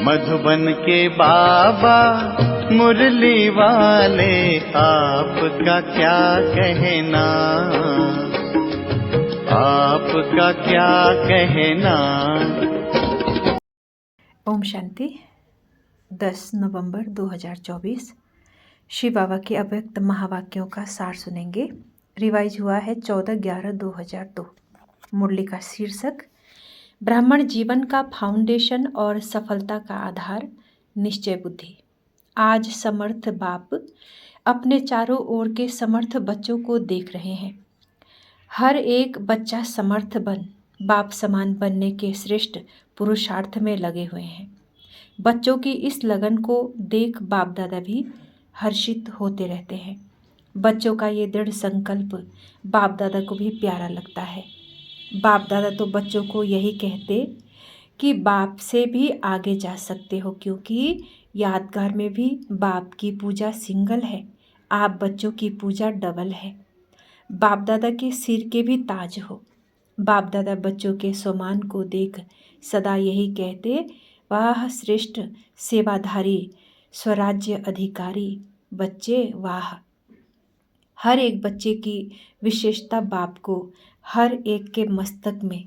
मधुबन के बाबा मुरली वाले, आपका क्या कहना, आपका क्या कहना। ओम शांति। 10 नवंबर 2024 शिव बाबा के अव्यक्त महावाक्यों का सार सुनेंगे। रिवाइज हुआ है 14/11/2002। मुरली का शीर्षक ब्राह्मण जीवन का फाउंडेशन और सफलता का आधार निश्चय बुद्धि। आज समर्थ बाप अपने चारों ओर के समर्थ बच्चों को देख रहे हैं। हर एक बच्चा समर्थ बन बाप समान बनने के श्रेष्ठ पुरुषार्थ में लगे हुए हैं। बच्चों की इस लगन को देख बाप दादा भी हर्षित होते रहते हैं। बच्चों का ये दृढ़ संकल्प बाप दादा को भी प्यारा लगता है। बाप दादा तो बच्चों को यही कहते कि बाप से भी आगे जा सकते हो, क्योंकि यादगार में भी बाप की पूजा सिंगल है, आप बच्चों की पूजा डबल है। बाप दादा के सिर के भी ताज हो। बाप दादा बच्चों के सम्मान को देख सदा यही कहते, वाह श्रेष्ठ सेवाधारी स्वराज्य अधिकारी बच्चे, वाह। हर एक बच्चे की विशेषता बाप को हर एक के मस्तक में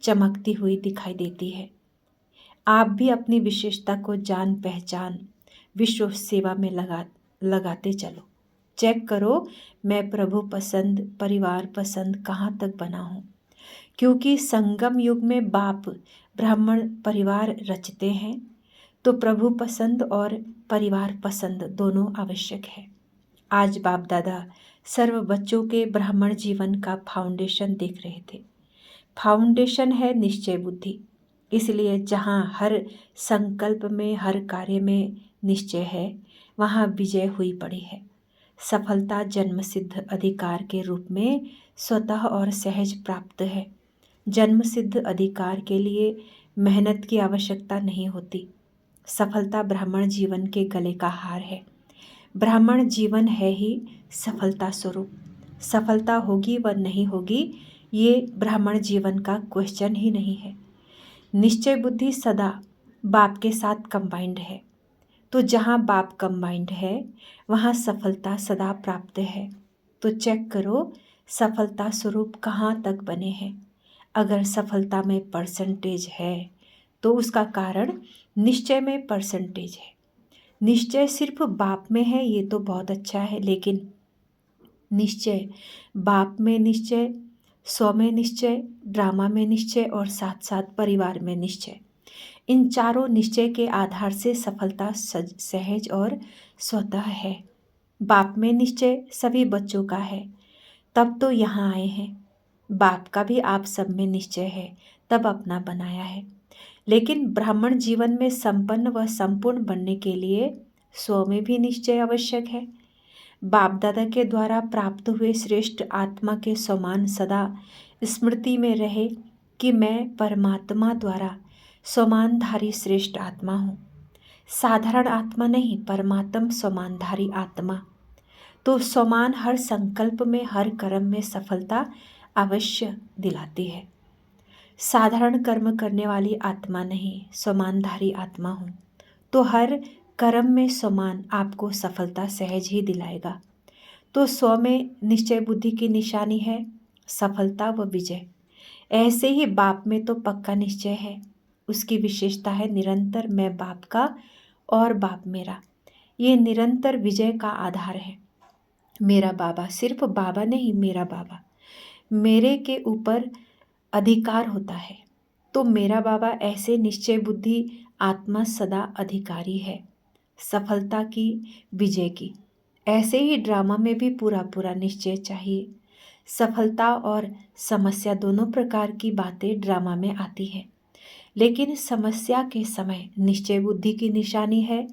चमकती हुई दिखाई देती है। आप भी अपनी विशेषता को जान पहचान विश्व सेवा में लगाते चलो। चेक करो, मैं प्रभु पसंद परिवार पसंद कहाँ तक बना हूँ, क्योंकि संगम युग में बाप ब्राह्मण परिवार रचते हैं, तो प्रभु पसंद और परिवार पसंद दोनों आवश्यक है। आज बाप दादा सर्व बच्चों के ब्राह्मण जीवन का फाउंडेशन देख रहे थे। फाउंडेशन है निश्चय बुद्धि, इसलिए जहाँ हर संकल्प में हर कार्य में निश्चय है, वहाँ विजय हुई पड़ी है। सफलता जन्म सिद्ध अधिकार के रूप में स्वतः और सहज प्राप्त है। जन्म सिद्ध अधिकार के लिए मेहनत की आवश्यकता नहीं होती। सफलता ब्राह्मण जीवन के गले का हार है। ब्राह्मण जीवन है ही सफलता स्वरूप। सफलता होगी व नहीं होगी, ये ब्राह्मण जीवन का क्वेश्चन ही नहीं है। निश्चय बुद्धि सदा बाप के साथ कंबाइंड है, तो जहाँ बाप कंबाइंड है वहाँ सफलता सदा प्राप्त है। तो चेक करो, सफलता स्वरूप कहाँ तक बने हैं। अगर सफलता में परसेंटेज है तो उसका कारण निश्चय में परसेंटेज है। निश्चय सिर्फ बाप में है, ये तो बहुत अच्छा है, लेकिन निश्चय बाप में निश्चय, स्व में निश्चय, ड्रामा में निश्चय और साथ साथ परिवार में निश्चय, इन चारों निश्चय के आधार से सफलता सहज और स्वतः है। बाप में निश्चय सभी बच्चों का है, तब तो यहाँ आए हैं। बाप का भी आप सब में निश्चय है, तब अपना बनाया है। लेकिन ब्राह्मण जीवन में संपन्न व संपूर्ण बनने के लिए स्व में भी निश्चय आवश्यक है। बाप दादा के द्वारा प्राप्त हुए श्रेष्ठ आत्मा के समान सदा स्मृति में रहे कि मैं परमात्मा द्वारा समानधारी श्रेष्ठ आत्मा हूँ। साधारण आत्मा नहीं, परमात्म समानधारी आत्मा। तो समान हर संकल्प में हर कर्म में सफलता अवश्य दिलाती है। साधारण कर्म करने वाली आत्मा नहीं, समानधारी आत्मा हूँ, तो हर कर्म में समान आपको सफलता सहज ही दिलाएगा। तो स्व में निश्चय बुद्धि की निशानी है सफलता व विजय। ऐसे ही बाप में तो पक्का निश्चय है, उसकी विशेषता है निरंतर मैं बाप का और बाप मेरा। ये निरंतर विजय का आधार है। मेरा बाबा सिर्फ बाबा नहीं, मेरा बाबा, मेरे के ऊपर अधिकार होता है, तो मेरा बाबा ऐसे निश्चय बुद्धि आत्मा सदा अधिकारी है सफलता की, विजय की। ऐसे ही ड्रामा में भी पूरा पूरा निश्चय चाहिए। सफलता और समस्या दोनों प्रकार की बातें ड्रामा में आती है, लेकिन समस्या के समय निश्चय बुद्धि की निशानी है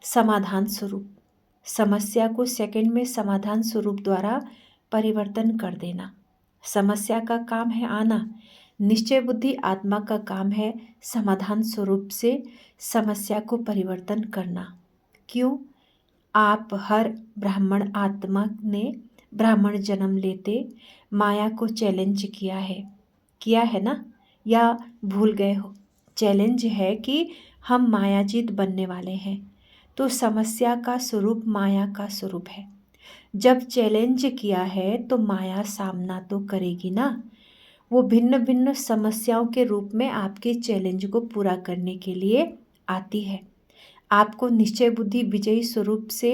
समाधान स्वरूप। समस्या को सेकंड में समाधान स्वरूप द्वारा परिवर्तन कर देना। समस्या का काम है आना, निश्चय बुद्धि आत्मा का काम है समाधान स्वरूप से समस्या को परिवर्तन करना। क्यों? आप हर ब्राह्मण आत्मा ने ब्राह्मण जन्म लेते माया को चैलेंज किया है ना, या भूल गए हो? चैलेंज है कि हम मायाजीत बनने वाले हैं। तो समस्या का स्वरूप माया का स्वरूप है। जब चैलेंज किया है तो माया सामना तो करेगी ना। वो भिन्न भिन्न समस्याओं के रूप में आपके चैलेंज को पूरा करने के लिए आती है। आपको निश्चय बुद्धि विजयी स्वरूप से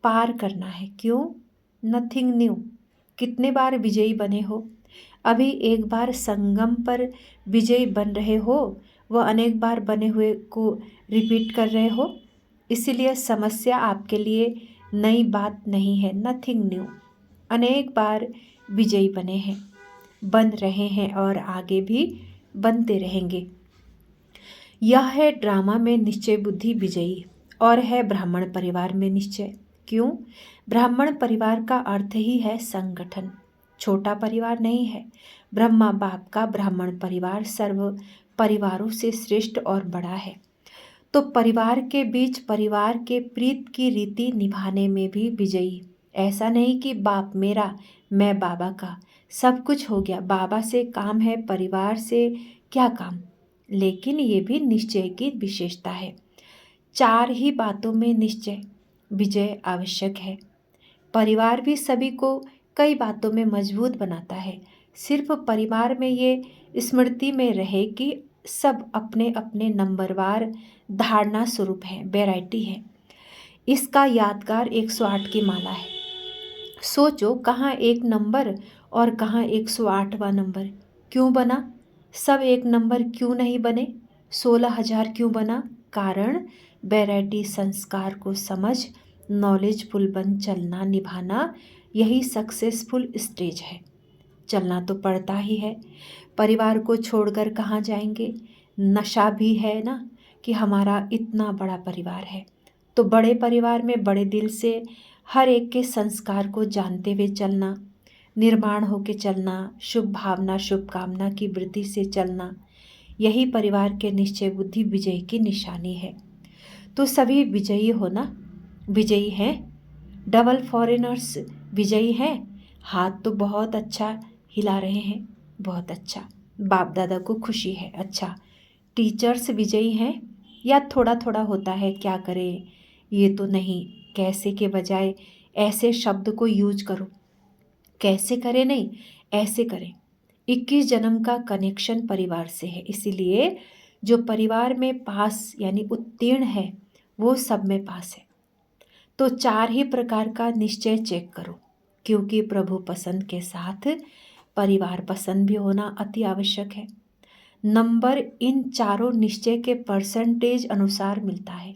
पार करना है। क्यों? Nothing new. कितने बार विजयी बने हो? अभी एक बार संगम पर विजयी बन रहे हो, वह अनेक बार बने हुए को रिपीट कर रहे हो। इसीलिए समस्या आपके लिए नई बात नहीं है, नथिंग न्यू। अनेक बार विजयी बने हैं, बन रहे हैं और आगे भी बनते रहेंगे। यह है ड्रामा में निश्चय बुद्धि विजयी और है ब्राह्मण परिवार में निश्चय। क्यों? ब्राह्मण परिवार का अर्थ ही है संगठन, छोटा परिवार नहीं है। ब्रह्मा बाप का ब्राह्मण परिवार सर्व परिवारों से श्रेष्ठ और बड़ा है। तो परिवार के बीच परिवार के प्रीत की रीति निभाने में भी विजयी। ऐसा नहीं कि बाप मेरा, मैं बाबा का, सब कुछ हो गया, बाबा से काम है, परिवार से क्या काम। लेकिन ये भी निश्चय की विशेषता है। 4 ही बातों में निश्चय विजय आवश्यक है। परिवार भी सभी को कई बातों में मजबूत बनाता है। सिर्फ परिवार में ये स्मृति में रहे कि सब अपने अपने नंबरवार धारणा स्वरूप है, वैरायटी है। इसका यादगार 108 की माला है। सोचो, कहाँ एक नंबर और कहाँ 108वां नंबर। क्यों बना? सब एक नंबर क्यों नहीं बने? 16,000 क्यों बना? कारण वैरायटी संस्कार को समझ नॉलेजफुल बन चलना निभाना, यही सक्सेसफुल स्टेज है। चलना तो पड़ता ही है। परिवार को छोड़कर कहाँ जाएंगे? नशा भी है ना कि हमारा इतना बड़ा परिवार है। तो बड़े परिवार में बड़े दिल से हर एक के संस्कार को जानते हुए चलना, निर्माण होके चलना, शुभ भावना शुभकामना की वृद्धि से चलना, यही परिवार के निश्चय बुद्धि विजय की निशानी है। तो सभी विजयी हो ना? विजयी हैं? डबल फॉरेनर्स विजयी हैं? हाथ तो बहुत अच्छा हिला रहे हैं, बहुत अच्छा। बाप दादा को खुशी है। अच्छा, टीचर्स विजयी हैं या थोड़ा थोड़ा होता है, क्या करें, ये तो नहीं, कैसे के बजाय ऐसे शब्द को यूज करो। कैसे करें नहीं, ऐसे करें। 21 जन्म का कनेक्शन परिवार से है, इसीलिए जो परिवार में पास यानी उत्तीर्ण है वो सब में पास है। तो 4 ही प्रकार का निश्चय चेक करो, क्योंकि प्रभु पसंद के साथ परिवार पसंद भी होना अति आवश्यक है। नंबर इन चारों निश्चय के परसेंटेज अनुसार मिलता है।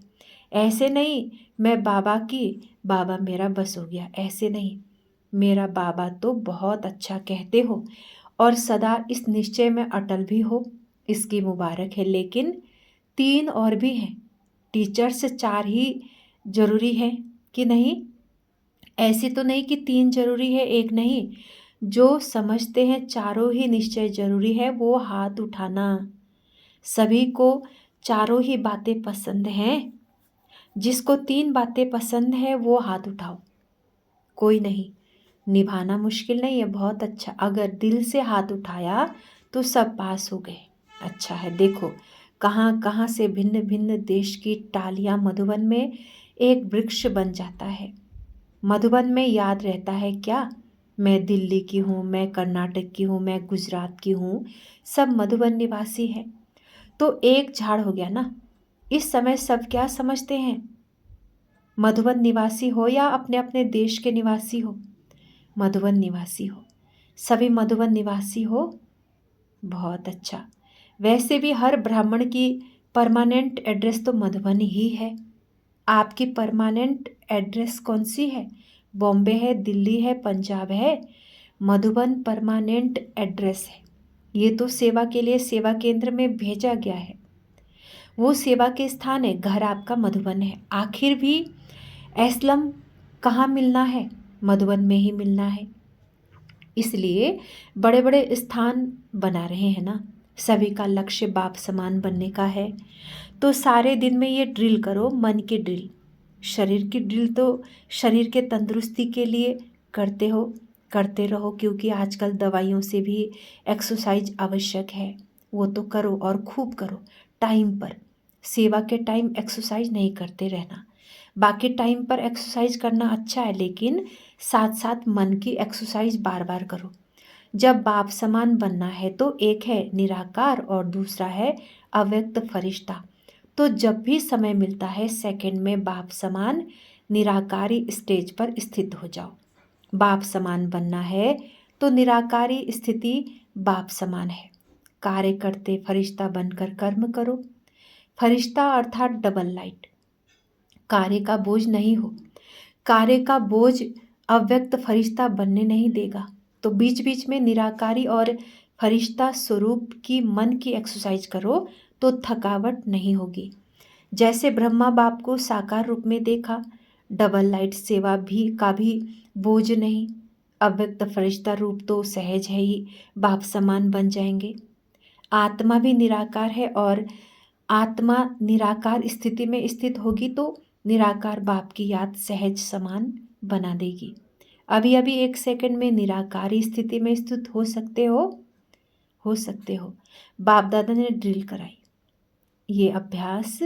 ऐसे नहीं मैं बाबा की, बाबा मेरा बस हो गया, ऐसे नहीं। मेरा बाबा तो बहुत अच्छा कहते हो और सदा इस निश्चय में अटल भी हो, इसकी मुबारक है। लेकिन 3 और भी हैं। टीचर्स 4 ही जरूरी है कि नहीं? ऐसी तो नहीं कि 3 जरूरी है, 1 नहीं। जो समझते हैं चारों ही निश्चय जरूरी है वो हाथ उठाना। सभी को चारों ही बातें पसंद हैं? जिसको 3 बातें पसंद है वो हाथ उठाओ। कोई नहीं, निभाना मुश्किल नहीं है, बहुत अच्छा। अगर दिल से हाथ उठाया तो सब पास हो गए। अच्छा है। देखो कहाँ कहाँ से भिन्न भिन्न देश की टालियाँ मधुबन में एक वृक्ष बन जाता है। मधुबन में याद रहता है क्या? मैं दिल्ली की हूँ, मैं कर्नाटक की हूँ, मैं गुजरात की हूँ, सब मधुबन निवासी हैं। तो एक झाड़ हो गया ना। इस समय सब क्या समझते हैं? मधुबन निवासी हो या अपने अपने देश के निवासी हो? मधुबन निवासी हो। सभी मधुबन निवासी हो, बहुत अच्छा। वैसे भी हर ब्राह्मण की परमानेंट एड्रेस तो मधुबन ही है। आपकी परमानेंट एड्रेस कौन सी है? बॉम्बे है, दिल्ली है, पंजाब है? मधुबन परमानेंट एड्रेस है। ये तो सेवा के लिए सेवा केंद्र में भेजा गया है, वो सेवा के स्थान है। घर आपका मधुबन है। आखिर भी एस्लम कहाँ मिलना है? मधुबन में ही मिलना है। इसलिए बड़े बड़े स्थान बना रहे हैं ना। सभी का लक्ष्य बाप समान बनने का है। तो सारे दिन में ये ड्रिल करो, मन की ड्रिल। शरीर की ड्रिल तो शरीर के तंदुरुस्ती के लिए करते हो, करते रहो, क्योंकि आजकल दवाइयों से भी एक्सरसाइज आवश्यक है। वो तो करो और खूब करो, टाइम पर। सेवा के टाइम एक्सरसाइज नहीं करते रहना। बाकी टाइम पर एक्सरसाइज करना अच्छा है, लेकिन साथ साथ मन की एक्सरसाइज बार बार करो। जब बाप समान बनना है तो एक है निराकार और दूसरा है अव्यक्त फरिश्ता। तो जब भी समय मिलता है सेकंड में बाप समान निराकारी स्टेज पर स्थित हो जाओ। बाप समान बनना है तो निराकारी स्थिति बाप समान है। कार्य करते फरिश्ता बनकर कर्म करो। फरिश्ता अर्थात डबल लाइट कार्य का बोझ नहीं हो। कार्य का बोझ अव्यक्त फरिश्ता बनने नहीं देगा। तो बीच बीच में निराकारी और फरिश्ता स्वरूप की मन की एक्सरसाइज करो तो थकावट नहीं होगी। जैसे ब्रह्मा बाप को साकार रूप में देखा, डबल लाइट सेवा भी बोझ नहीं। अव्यक्त फरिश्ता रूप तो सहज है ही, बाप समान बन जाएंगे। आत्मा भी निराकार है और आत्मा निराकार स्थिति में स्थित होगी तो निराकार बाप की याद सहज समान बना देगी। अभी अभी एक सेकंड में निराकारी स्थिति में स्थित हो सकते हो। बाप दादा ने ड्रिल कराई। ये अभ्यास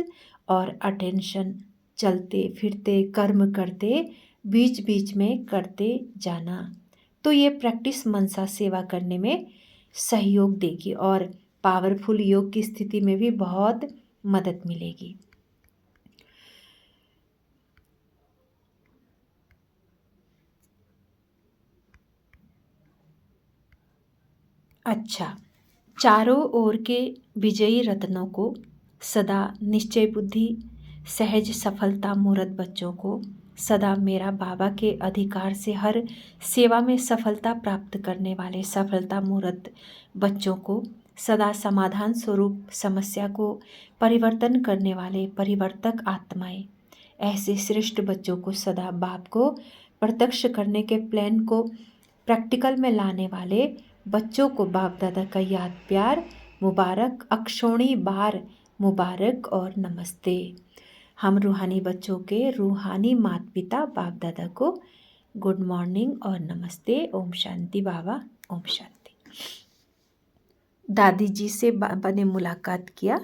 और अटेंशन चलते फिरते कर्म करते बीच बीच में करते जाना। तो ये प्रैक्टिस मनसा सेवा करने में सहयोग देगी और पावरफुल योग की स्थिति में भी बहुत मदद मिलेगी। अच्छा, चारों ओर के विजयी रत्नों को सदा निश्चय बुद्धि सहज सफलता मूर्त बच्चों को सदा मेरा बाबा के अधिकार से हर सेवा में सफलता प्राप्त करने वाले सफलता मूर्त बच्चों को सदा समाधान स्वरूप समस्या को परिवर्तन करने वाले परिवर्तक आत्माएं, ऐसे श्रेष्ठ बच्चों को सदा बाप को प्रत्यक्ष करने के प्लान को प्रैक्टिकल में लाने वाले बच्चों को बाप दादा का याद प्यार मुबारक अक्षोणी बार मुबारक और नमस्ते। हम रूहानी बच्चों के रूहानी माता पिता बाप दादा को गुड मॉर्निंग और नमस्ते। ओम शांति बाबा, ओम शांति। दादी जी से बाबा ने मुलाकात किया।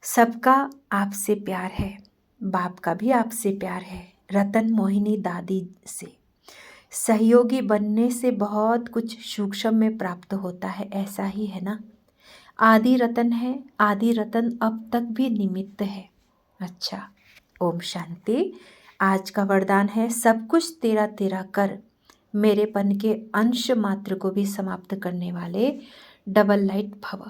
सबका आपसे प्यार है, बाप का भी आपसे प्यार है। रतन मोहिनी दादी से सहयोगी बनने से बहुत कुछ सूक्ष्म में प्राप्त होता है, ऐसा ही है ना। आदि रतन है, आदि रतन अब तक भी निमित्त है। अच्छा, ओम शांति। आज का वरदान है सब कुछ तेरा तेरा कर। मेरेपन के अंश मात्र को भी समाप्त करने वाले डबल लाइट भव।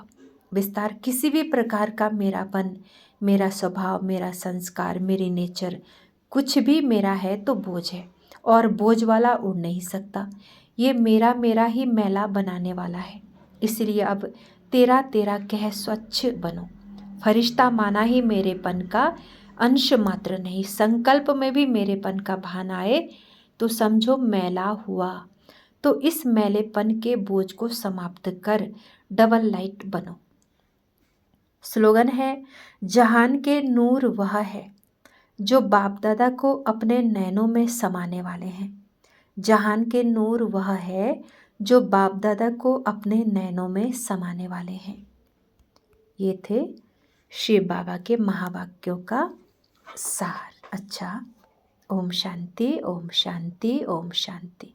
विस्तार किसी भी प्रकार का मेरापन, मेरा स्वभाव, मेरा संस्कार, मेरी नेचर कुछ भी मेरा है तो बोझ है और बोझ वाला उड़ नहीं सकता। ये मेरा ही मैला बनाने वाला है। इसलिए अब तेरा तेरा कह स्वच्छ बनो। फरिश्ता माना ही मेरेपन का अंश मात्र नहीं, संकल्प में भी मेरेपन का भान आए तो समझो मैला हुआ। तो इस मैलेपन के बोझ को समाप्त कर डबल लाइट बनो। स्लोगन है जहान के नूर वह है जो बाप दादा को अपने नैनों में समाने वाले हैं। जहान के नूर वह है जो बाप दादा को अपने नैनों में समाने वाले हैं। ये थे शिव बाबा के महावाक्यों का सार। अच्छा, ओम शांति, ओम शांति, ओम शांति।